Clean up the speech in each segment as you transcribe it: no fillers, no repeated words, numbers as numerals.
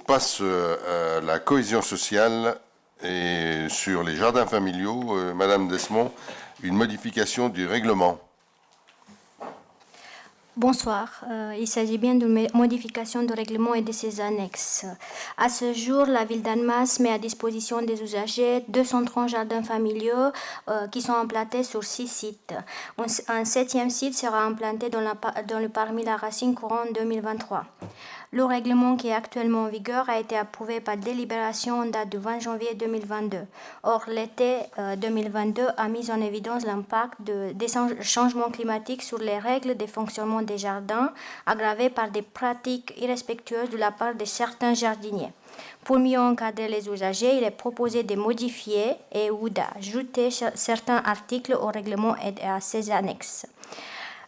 passe à la cohésion sociale et sur les jardins familiaux. Madame Desmond, une modification du règlement. Bonsoir. Il s'agit bien d'une modification du règlement et de ses annexes. À ce jour, la ville d'Annemasse met à disposition des usagers 230 jardins familiaux qui sont implantés sur 6 sites. Un 7e site sera implanté dans le parmi la Racine courant 2023. Le règlement qui est actuellement en vigueur a été approuvé par délibération en date du 20 janvier 2022. Or, l'été 2022 a mis en évidence l'impact des changements climatiques sur les règles de fonctionnement des jardins, aggravées par des pratiques irrespectueuses de la part de certains jardiniers. Pour mieux encadrer les usagers, il est proposé de modifier et ou d'ajouter certains articles au règlement et à ses annexes.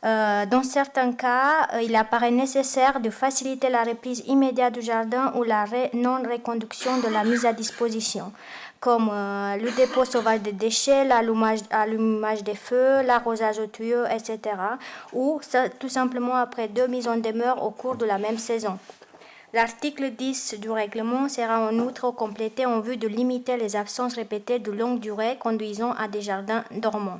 Dans certains cas, il apparaît nécessaire de faciliter la reprise immédiate du jardin ou la non-reconduction de la mise à disposition, comme le dépôt sauvage de déchets, l'allumage des feux, l'arrosage au tuyau, etc. ou tout simplement après 2 mises en demeure au cours de la même saison. L'article 10 du règlement sera en outre complété en vue de limiter les absences répétées de longue durée conduisant à des jardins dormants.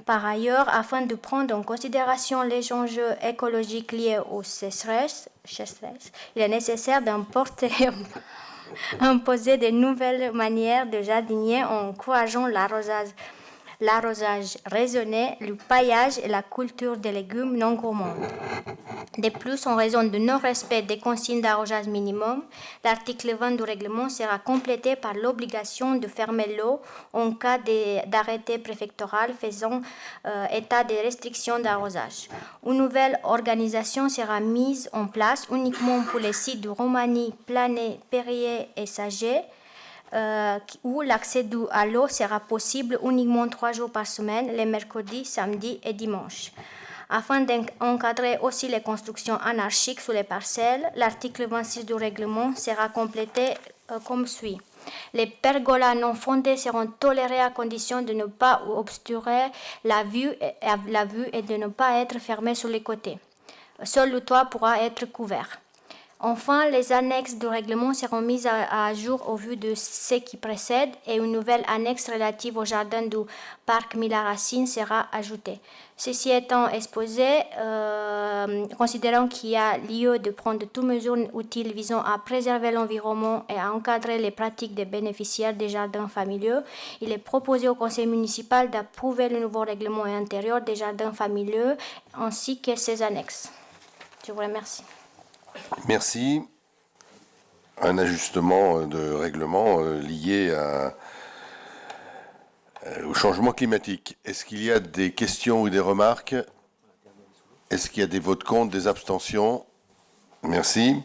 Par ailleurs, afin de prendre en considération les enjeux écologiques liés aux sécheresses, il est nécessaire d'imposer de nouvelles manières de jardinier en encourageant l'arrosage raisonné, le paillage et la culture des légumes non gourmands. De plus, en raison du non-respect des consignes d'arrosage minimum, l'article 20 du règlement sera complété par l'obligation de fermer l'eau en cas d'arrêté préfectoral faisant état des restrictions d'arrosage. Une nouvelle organisation sera mise en place uniquement pour les sites de Romani, Planey, Périer et Saget, où l'accès à l'eau sera possible uniquement 3 jours par semaine, les mercredis, samedis et dimanches. Afin d'encadrer aussi les constructions anarchiques sur les parcelles, l'article 26 du règlement sera complété comme suit. Les pergolas non fondées seront tolérées à condition de ne pas obstruer la vue et de ne pas être fermées sur les côtés. Seul le toit pourra être couvert. Enfin, les annexes du règlement seront mises à jour au vu de ce qui précède et une nouvelle annexe relative au jardin du parc Mila-Racine sera ajoutée. Ceci étant exposé, considérant qu'il y a lieu de prendre toutes mesures utiles visant à préserver l'environnement et à encadrer les pratiques des bénéficiaires des jardins familiaux, il est proposé au conseil municipal d'approuver le nouveau règlement intérieur des jardins familiaux ainsi que ses annexes. Je vous remercie. Merci. Un ajustement de règlement lié au changement climatique. Est-ce qu'il y a des questions ou des remarques? Est-ce qu'il y a des votes contre, des abstentions? Merci.